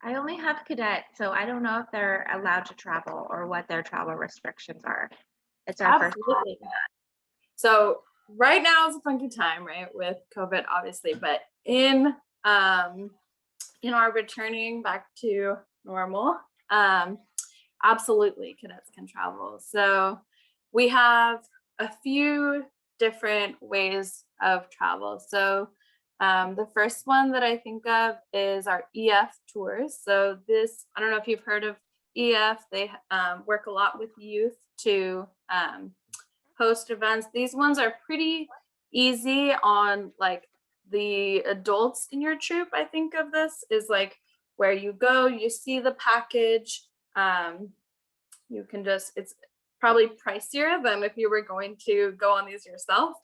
I only have cadet, so I don't know if they're allowed to travel or what their travel restrictions are. It's our first. Absolutely. So right now is a funky time, right, with COVID, obviously, but in our returning back to normal, absolutely cadets can travel. So we have a few different ways of travel. So the first one that I think of is our EF tours. So this, I don't know if you've heard of EF. They work a lot with youth to host events. These ones are pretty easy on like the adults in your troop. I think of this is like where you go, you see the package. You can just, it's probably pricier than if you were going to go on these yourself,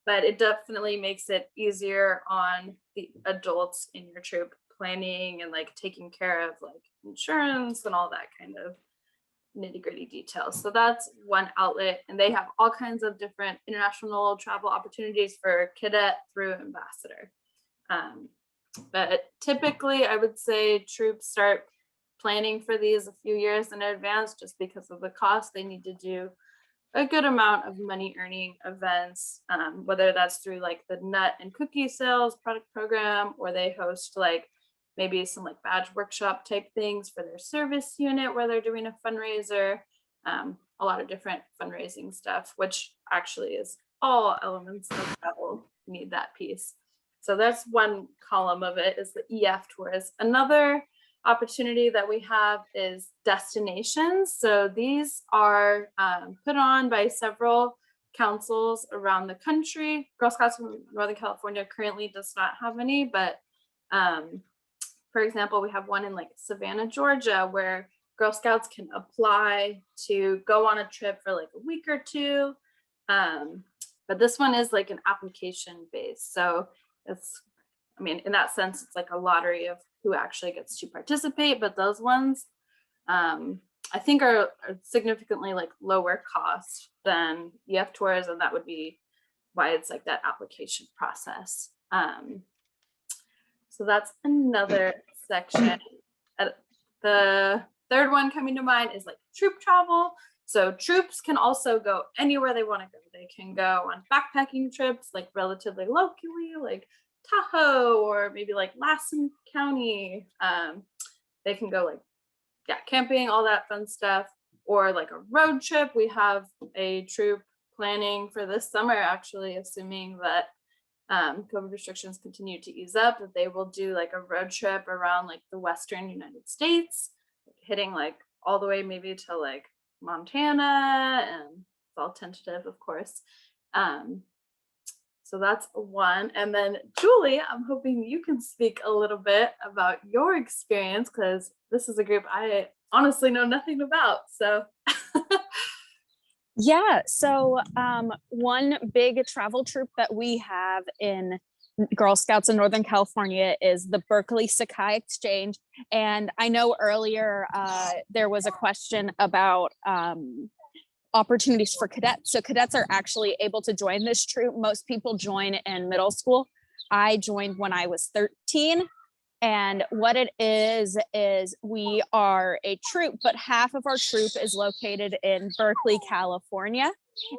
but it definitely makes it easier on the adults in your troop planning and like taking care of like insurance and all that kind of nitty-gritty details. So that's one outlet, and they have all kinds of different international travel opportunities for cadet through ambassador. But typically I would say troops start planning for these a few years in advance just because of the cost. They need to do a good amount of money earning events, whether that's through like the nut and cookie sales product program, or they host like maybe some like badge workshop type things for their service unit where they're doing a fundraiser, a lot of different fundraising stuff, which actually is all elements of travel need that piece. So that's one column of it, is the EF tours. Another opportunity that we have is destinations. So these are put on by several councils around the country. Girl Scouts of Northern California currently does not have any, but for example, we have one in like Savannah, Georgia, where Girl Scouts can apply to go on a trip for like a week or two. But this one is like an application based. So it's, I mean, in that sense, it's like a lottery of who actually gets to participate. But those ones, I think are significantly like lower cost than EF tours. And that would be why it's like that application process. So that's another section. The third one coming to mind is like troop travel. So troops can also go anywhere they want to go. They can go on backpacking trips, like relatively locally, like Tahoe or maybe like Lassen County. They can go like, yeah, camping, all that fun stuff, or like a road trip. We have a troop planning for this summer, actually, assuming that COVID restrictions continue to ease up, that they will do like a road trip around like the Western United States, hitting like all the way maybe to like Montana, and it's all tentative, of course. So that's one. And then Julie, I'm hoping you can speak a little bit about your experience, because this is a group I honestly know nothing about. So yeah, so one big travel troop that we have in Girl Scouts in Northern California is the Berkeley Sakai Exchange. And I know earlier there was a question about opportunities for cadets. So cadets are actually able to join this troop. Most people join in middle school. I joined when I was 13. And what it is we are a troop, but half of our troop is located in Berkeley, California,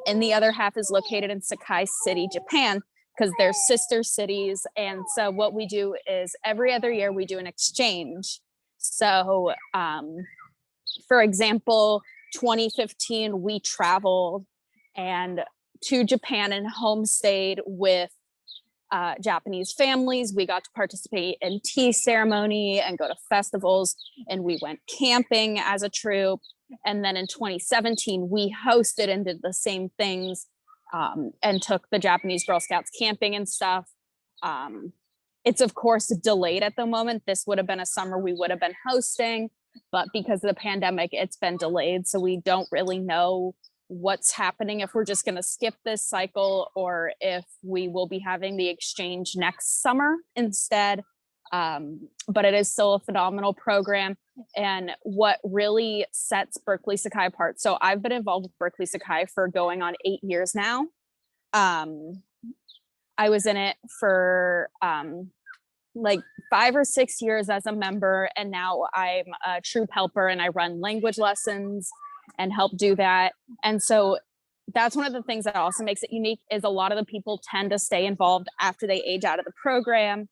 and the other half is located in Sakai City, Japan, because they're sister cities. And so what we do is every other year we do an exchange. So for example, 2015, we traveled and to Japan and homestayed with Japanese families. We got to participate in tea ceremony and go to festivals, and we went camping as a troop. And then in 2017, we hosted and did the same things and took the Japanese Girl Scouts camping and stuff. It's of course delayed at the moment. This would have been a summer we would have been hosting, but because of the pandemic, it's been delayed. So we don't really know what's happening, if we're just going to skip this cycle or if we will be having the exchange next summer instead. But it is still a phenomenal program. And what really sets Berkeley Sakai apart, so I've been involved with Berkeley Sakai for going on 8 years now. I was in it for like 5 or 6 years as a member, and now I'm a troop helper and I run language lessons and help do that. And so that's one of the things that also makes it unique is a lot of the people tend to stay involved after they age out of the program,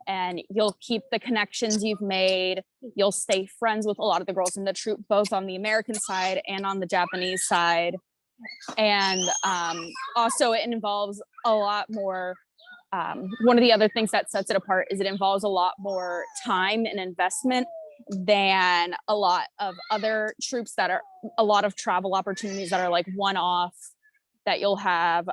and you'll keep the connections you've made. You'll stay friends with a lot of the girls in the troop, both on the American side and on the Japanese side. And also it involves a lot more, one of the other things that sets it apart is it involves a lot more time and investment than a lot of other troops that are a lot of travel opportunities that are like one-off that you'll have,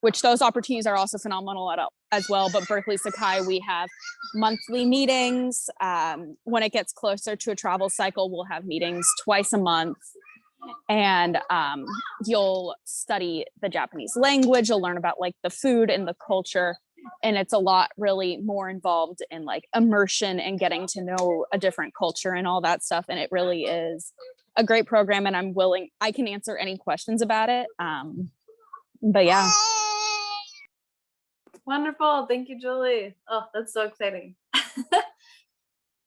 which those opportunities are also phenomenal as well. But Berkeley Sakai, we have monthly meetings. When it gets closer to a travel cycle, we'll have meetings twice a month. And you'll study the Japanese language, you'll learn about like the food and the culture. And it's a lot really more involved in like immersion and getting to know a different culture and all that stuff. And it really is a great program, and I can answer any questions about it. But yeah. Wonderful. Thank you, Julie. Oh, that's so exciting.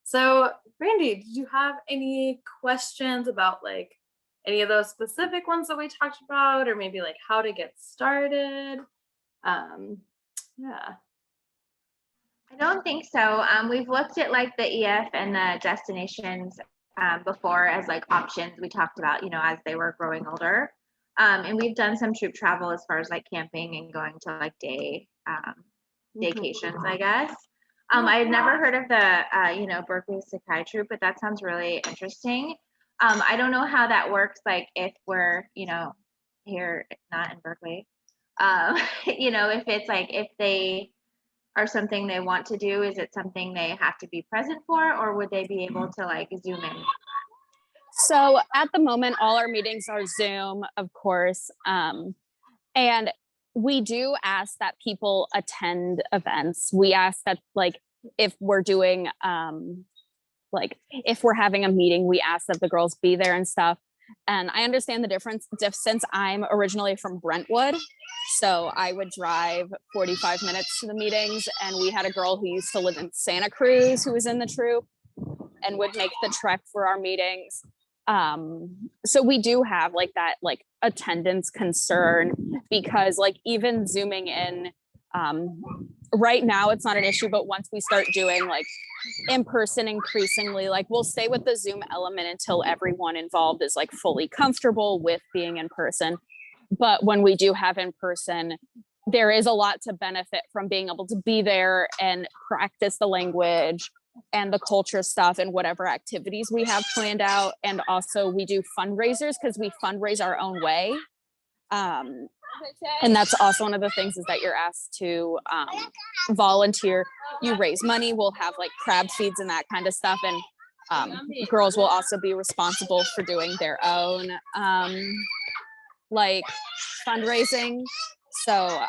So, Brandy, did you have any questions about like any of those specific ones that we talked about, or maybe like how to get started? Yeah. I don't think so. We've looked at like the EF and the destinations before as like options we talked about, as they were growing older. And we've done some troop travel as far as like camping and going to like daycations, I guess. I had never heard of the, Berkeley Sakai troop, but that sounds really interesting. I don't know how that works. Like if we're, here, not in Berkeley, if it's like, if they are something they want to do, is it something they have to be present for, or would they be able to like Zoom in? So at the moment, all our meetings are Zoom, of course. And we do ask that people attend events. We ask that like, if we're doing, like if we're having a meeting, we ask that the girls be there and stuff. And I understand the difference since I'm originally from Brentwood. So I would drive 45 minutes to the meetings, and we had a girl who used to live in Santa Cruz who was in the troop and would make the trek for our meetings. So we do have like that like attendance concern, because like even Zooming in, right now it's not an issue, but once we start doing like in person increasingly, like we'll stay with the Zoom element until everyone involved is like fully comfortable with being in person. But when we do have in person, there is a lot to benefit from being able to be there and practice the language and the culture stuff and whatever activities we have planned out. And also we do fundraisers because we fundraise our own way. And that's also one of the things is that you're asked to volunteer. You raise money, we'll have like crab feeds and that kind of stuff. And girls will also be responsible for doing their own like fundraising. So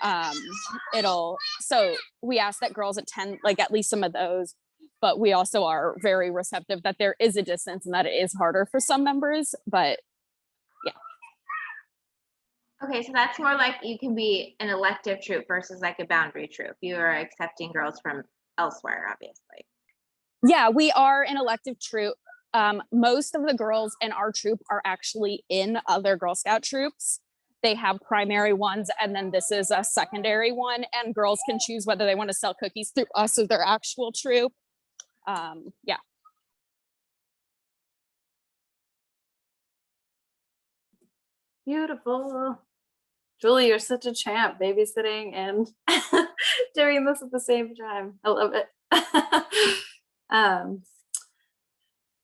so we ask that girls attend like at least some of those, but we also are very receptive that there is a distance and that it is harder for some members, but yeah. Okay, so that's more like you can be an elective troop versus like a boundary troop. You are accepting girls from elsewhere, obviously. Yeah, we are an elective troop. Most of the girls in our troop are actually in other Girl Scout troops. They have primary ones, and then this is a secondary one, and girls can choose whether they want to sell cookies through us or their actual troop. Yeah. Beautiful. Julie, you're such a champ, babysitting and doing this at the same time. I love it.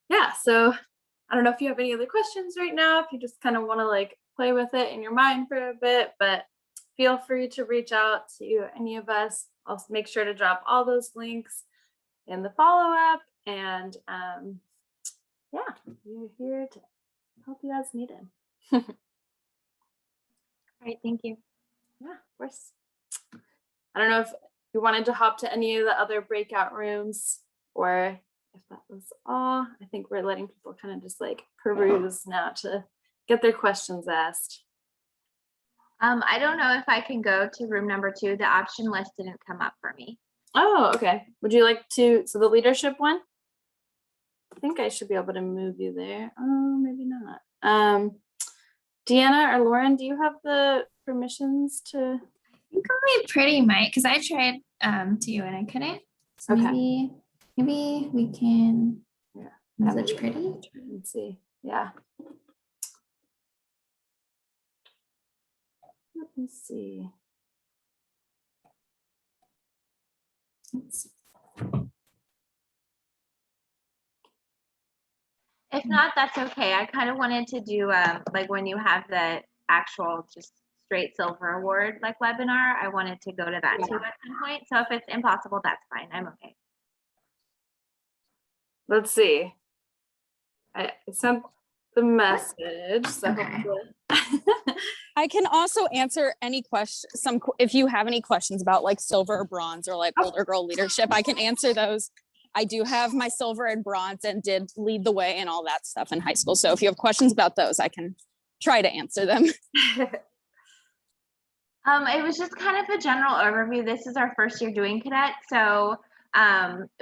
Yeah, so I don't know if you have any other questions right now, if you just kind of want to like play with it in your mind for a bit, but feel free to reach out to any of us. I'll make sure to drop all those links in the follow-up, and yeah, we're here to help you as needed. All right, thank you. Yeah, of course. I don't know if you wanted to hop to any of the other breakout rooms, or if that was all. I think we're letting people kind of just like peruse now to get their questions asked. I don't know if I can go to room number 2. The option list didn't come up for me. Oh, okay. Would you like to, so the leadership one? I think I should be able to move you there. Oh, maybe not. Deanna or Lauren, do you have the permissions to? I think only Pretty might, because I tried to and I couldn't. So Okay. maybe we can Yeah. message Pretty. Let's see. Yeah. Let me see. If not, that's okay. I kind of wanted to do like when you have the actual just straight silver award like webinar, I wanted to go to that too at some point. So if it's impossible, that's fine. I'm okay. Let's see. I sent the message. So Okay. hopefully. I can also answer any question, if you have any questions about like silver or bronze or like older girl leadership, I can answer those. I do have my silver and bronze and did lead the way and all that stuff in high school. So if you have questions about those, I can try to answer them. It was just kind of a general overview. This is our first year doing cadet. So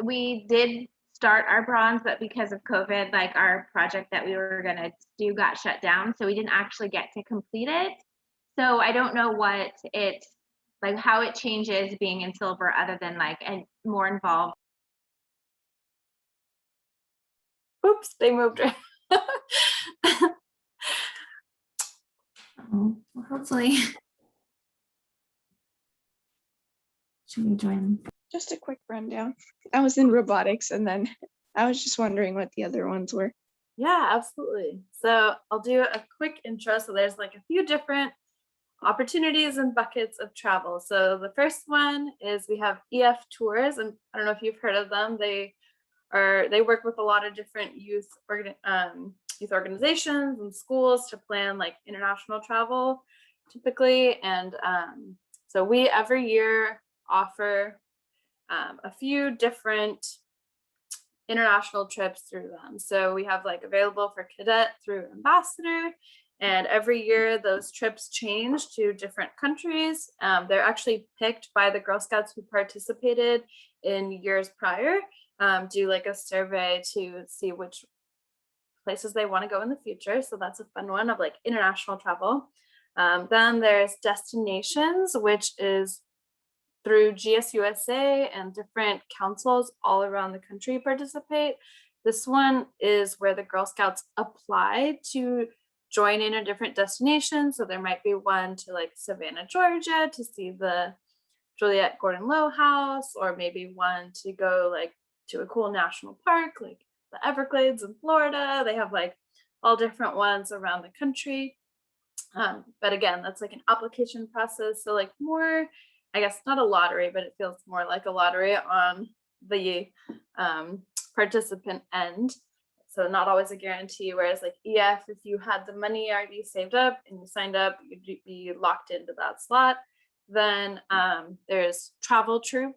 we did start our bronze, but because of COVID, like our project that we were gonna do got shut down. So we didn't actually get to complete it. So I don't know what it's like, how it changes being in silver other than like and more involved. Oops, they moved her. Oh, well, hopefully. Should we join? Just a quick rundown. I was in robotics and then I was just wondering what the other ones were. Yeah, absolutely. So I'll do a quick intro. So there's like a few different opportunities and buckets of travel. So the first one is we have EF tours, and I don't know if you've heard of them. They work with a lot of different youth organizations and schools to plan like international travel typically. And so we every year offer a few different international trips through them. So we have like available for cadet through ambassador, and every year those trips change to different countries. They're actually picked by the Girl Scouts who participated in years prior, do like a survey to see which places they want to go in the future. So that's a fun one of like international travel. Then there's destinations, which is through GSUSA and different councils all around the country participate. This one is where the Girl Scouts apply to join in a different destination. So there might be one to like Savannah, Georgia to see the Juliette Gordon Low House, or maybe one to go like to a cool national park like the Everglades in Florida. They have like all different ones around the country. But again, that's like an application process. So like more, I guess not a lottery, but it feels more like a lottery on the participant end. So not always a guarantee, whereas like EF, if you had the money already saved up and you signed up, you'd be locked into that slot. Then there's travel troop.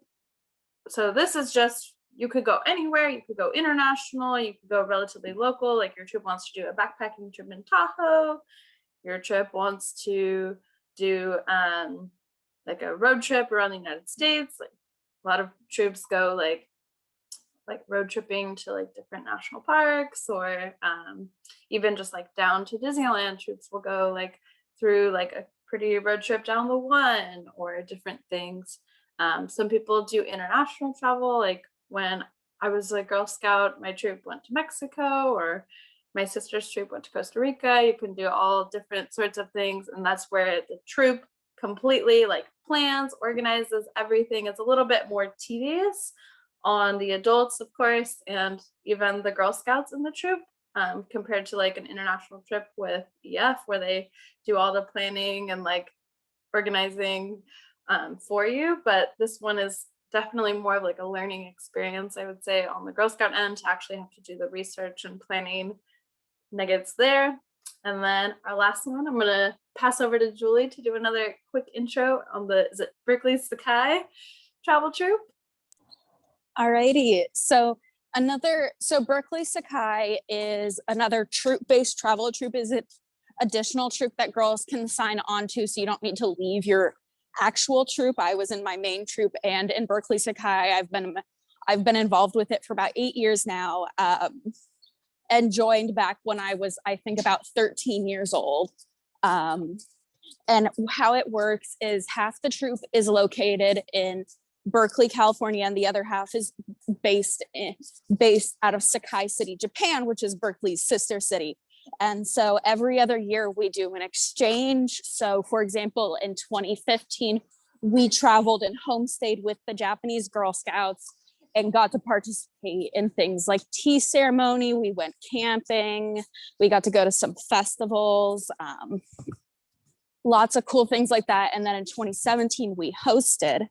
So this is just, you could go anywhere, you could go international, you could go relatively local, like your troop wants to do a backpacking trip in Tahoe, your trip wants to do like a road trip around the United States. Like a lot of troops go like road tripping to like different national parks, or even just like down to Disneyland. Troops will go like through like a pretty road trip down the one, or different things. Some people do international travel. Like when I was a Girl Scout, my troop went to Mexico, or my sister's troop went to Costa Rica. You can do all different sorts of things. And that's where the troop completely like plans, organizes everything. It's a little bit more tedious on the adults, of course, and even the Girl Scouts in the troop, compared to like an international trip with EF, where they do all the planning and like organizing for you. But this one is definitely more of like a learning experience, I would say, on the Girl Scout end, to actually have to do the research and planning nuggets there. And then our last one, I'm gonna pass over to Julie to do another quick intro on the, is it Berkeley Sakai travel troop? Alrighty, so Berkeley Sakai is another troop-based travel troop. Is it additional troop that girls can sign on to, so you don't need to leave your actual troop. I was in my main troop and in Berkeley Sakai. I've been involved with it for about 8 years now, and joined back when I was, I think, about 13 years old. And how it works is half the troop is located in Berkeley, California, and the other half is based out of Sakai City, Japan, which is Berkeley's sister city. And so every other year we do an exchange. So for example, in 2015, we traveled and homestayed with the Japanese Girl Scouts and got to participate in things like tea ceremony. We went camping. We got to go to some festivals, lots of cool things like that. And then in 2017, we hosted.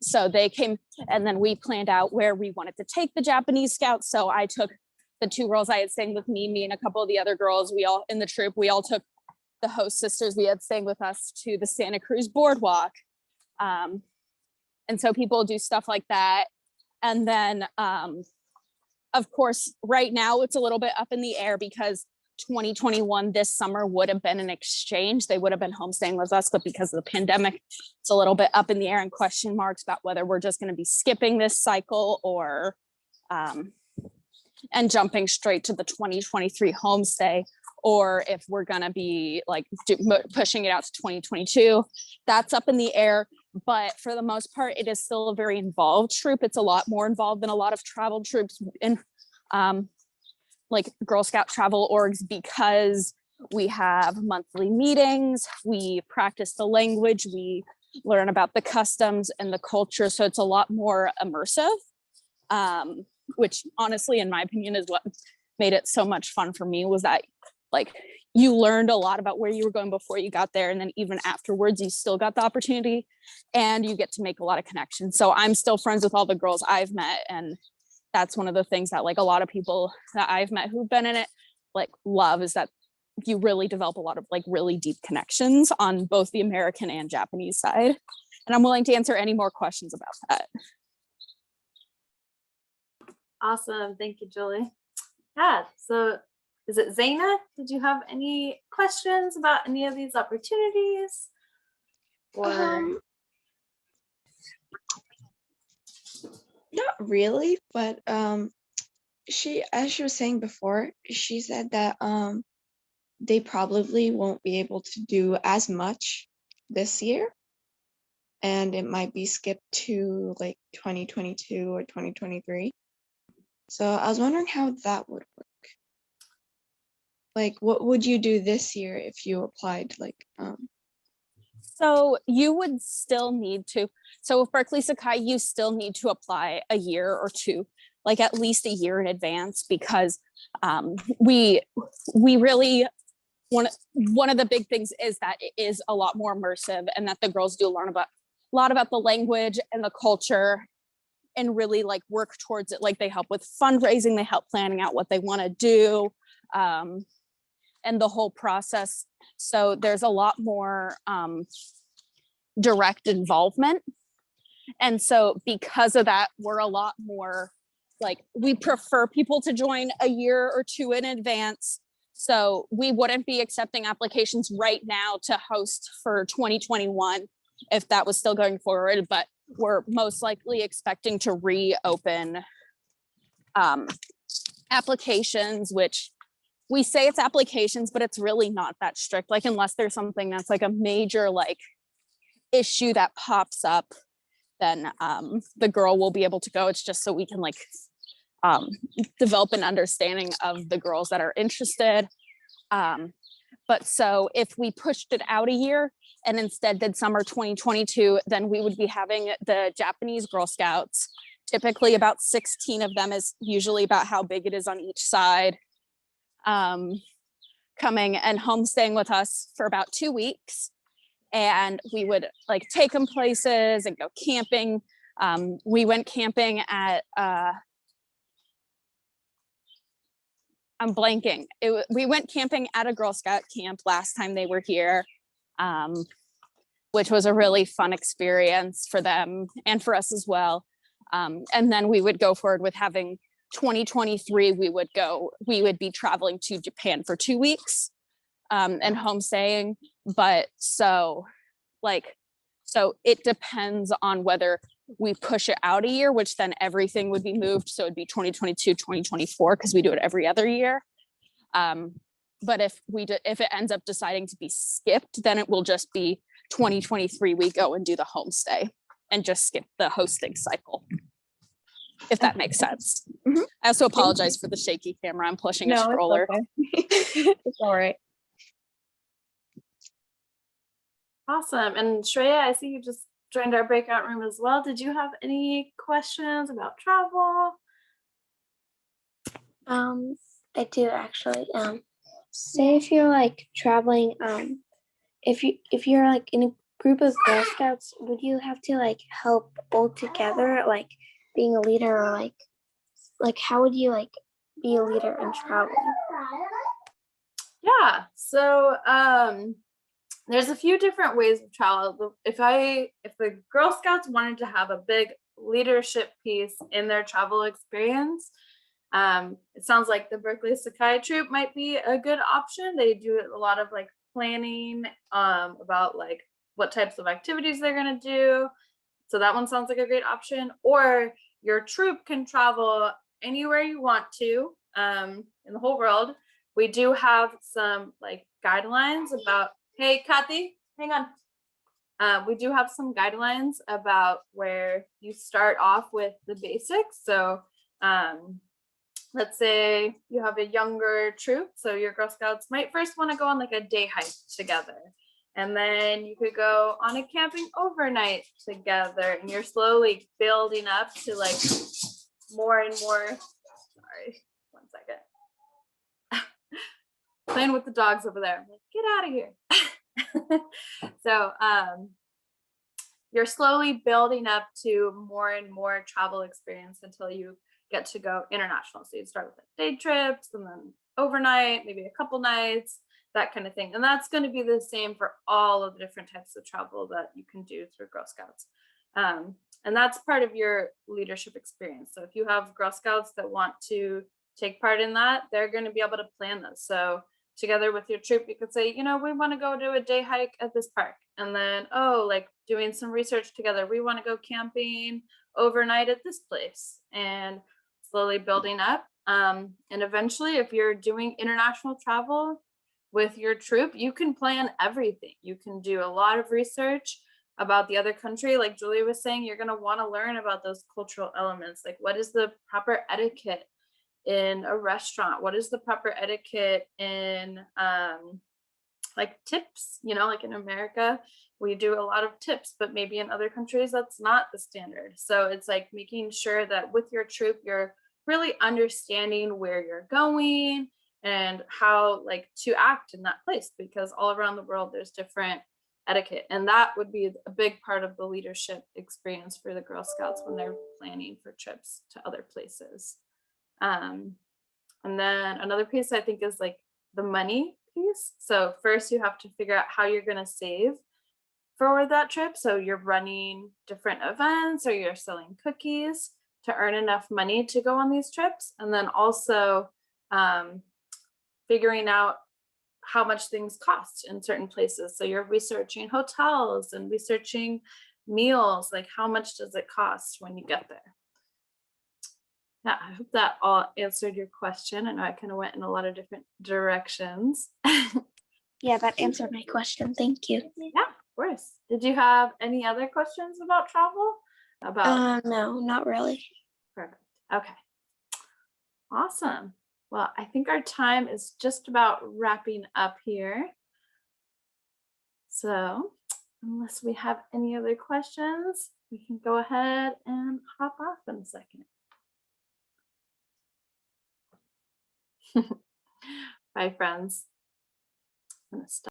So they came, and then we planned out where we wanted to take the Japanese Scouts. So I took the 2 girls I had staying with me and a couple of the other girls, we all in the troop, we all took the host sisters we had staying with us to the Santa Cruz boardwalk. And so people do stuff like that. And then, of course, right now it's a little bit up in the air because 2021 this summer would have been an exchange. They would have been homestaying with us, but because of the pandemic, it's a little bit up in the air and question marks about whether we're just going to be skipping this cycle or and jumping straight to the 2023 homestay, or if we're going to be like pushing it out to 2022. That's up in the air. But for the most part, it is still a very involved troop. It's a lot more involved than a lot of travel troops in like Girl Scout travel orgs, because we have monthly meetings, we practice the language, we learn about the customs and the culture. So it's a lot more immersive, which honestly, in my opinion, is what made it so much fun for me, was that like you learned a lot about where you were going before you got there. And then even afterwards, you still got the opportunity and you get to make a lot of connections. So I'm still friends with all the girls I've met. And that's one of the things that like a lot of people that I've met who've been in it like love, is that you really develop a lot of like really deep connections on both the American and Japanese side. And I'm willing to answer any more questions about that. Awesome. Thank you, Julie. Yeah. So is it Zaina? Did you have any questions about any of these opportunities? Or Not really, but she, as she was saying before, she said that they probably won't be able to do as much this year, and it might be skipped to like 2022 or 2023. So I was wondering how that would work. Like, what would you do this year if you applied? Like, So you would still need to, so with Berkeley Sakai, you still need to apply a year or two, like at least a year in advance, because we really, one of the big things is that it is a lot more immersive, and that the girls do learn about a lot about the language and the culture and really like work towards it. Like they help with fundraising, they help planning out what they want to do, and the whole process. So there's a lot more direct involvement. And so because of that, we're a lot more like, we prefer people to join a year or two in advance. So we wouldn't be accepting applications right now to host for 2021 if that was still going forward, but we're most likely expecting to reopen applications, which we say it's applications, but it's really not that strict. Like unless there's something that's like a major like issue that pops up, then the girl will be able to go. It's just so we can like develop an understanding of the girls that are interested. But so if we pushed it out a year and instead did summer 2022, then we would be having the Japanese Girl Scouts, typically about 16 of them, is usually about how big it is on each side, coming and homestaying with us for about 2 weeks. And we would like take them places and go camping. We went camping at, I'm blanking. We went camping at a Girl Scout camp last time they were here, which was a really fun experience for them and for us as well. And then we would go forward with having 2023, we would be traveling to Japan for 2 weeks and homestaying. But so like So it depends on whether we push it out a year, which then everything would be moved. So it'd be 2022, 2024, because we do it every other year. But if it ends up deciding to be skipped, then it will just be 2023, we go and do the homestay and just skip the hosting cycle. If that makes sense. Mhm. I also apologize for the shaky camera. I'm pushing a No, stroller. it's okay. It's all right. Awesome. And Shreya, I see you just joined our breakout room as well. Did you have any questions about travel? I do actually. Say if you're like traveling, if you're like in a group of Girl Scouts, would you have to like help all together, like being a leader, or like how would you like be a leader in traveling? Yeah. So there's a few different ways of travel. If the Girl Scouts wanted to have a big leadership piece in their travel experience, it sounds like the Berkeley Sakai troop might be a good option. They do a lot of like planning about like what types of activities they're going to do. So that one sounds like a great option. Or your troop can travel anywhere you want to in the whole world. We do have some like guidelines about, hey, Kathy, hang on. We do have some guidelines about where you start off with the basics. So let's say you have a younger troop. So your Girl Scouts might first want to go on like a day hike together. And then you could go on a camping overnight together, and you're slowly building up to like more and more. Sorry, 1 second. Playing with the dogs over there. I'm like, get out of here. So you're slowly building up to more and more travel experience until you get to go international. So you start with like day trips and then overnight, maybe a couple nights, that kind of thing. And that's going to be the same for all of the different types of travel that you can do through Girl Scouts. And that's part of your leadership experience. So if you have Girl Scouts that want to take part in that, they're going to be able to plan this. So together with your troop, you could say, you know, we want to go do a day hike at this park. And then, oh, like doing some research together, we want to go camping overnight at this place, and slowly building up. And eventually, if you're doing international travel with your troop, you can plan everything. You can do a lot of research about the other country. Like Julia was saying, you're going to want to learn about those cultural elements. Like, what is the proper etiquette in a restaurant? What is the proper etiquette in like tips? You know, like in America, we do a lot of tips, but maybe in other countries, that's not the standard. So it's like making sure that with your troop, you're really understanding where you're going and how like to act in that place, because all around the world, there's different etiquette. And that would be a big part of the leadership experience for the Girl Scouts when they're planning for trips to other places. And then another piece I think is like the money piece. So first you have to figure out how you're going to save for that trip. So you're running different events or you're selling cookies to earn enough money to go on these trips. And then also figuring out how much things cost in certain places. So you're researching hotels and researching meals, like how much does it cost when you get there? Yeah, I hope that all answered your question. I know I kind of went in a lot of different directions. Yeah, that answered my question. Thank you. Yeah, of course. Did you have any other questions about travel? No, not really. Perfect. Okay. Awesome. Well, I think our time is just about wrapping up here. So unless we have any other questions, we can go ahead and hop off in a second. Bye, friends. I'm gonna stop.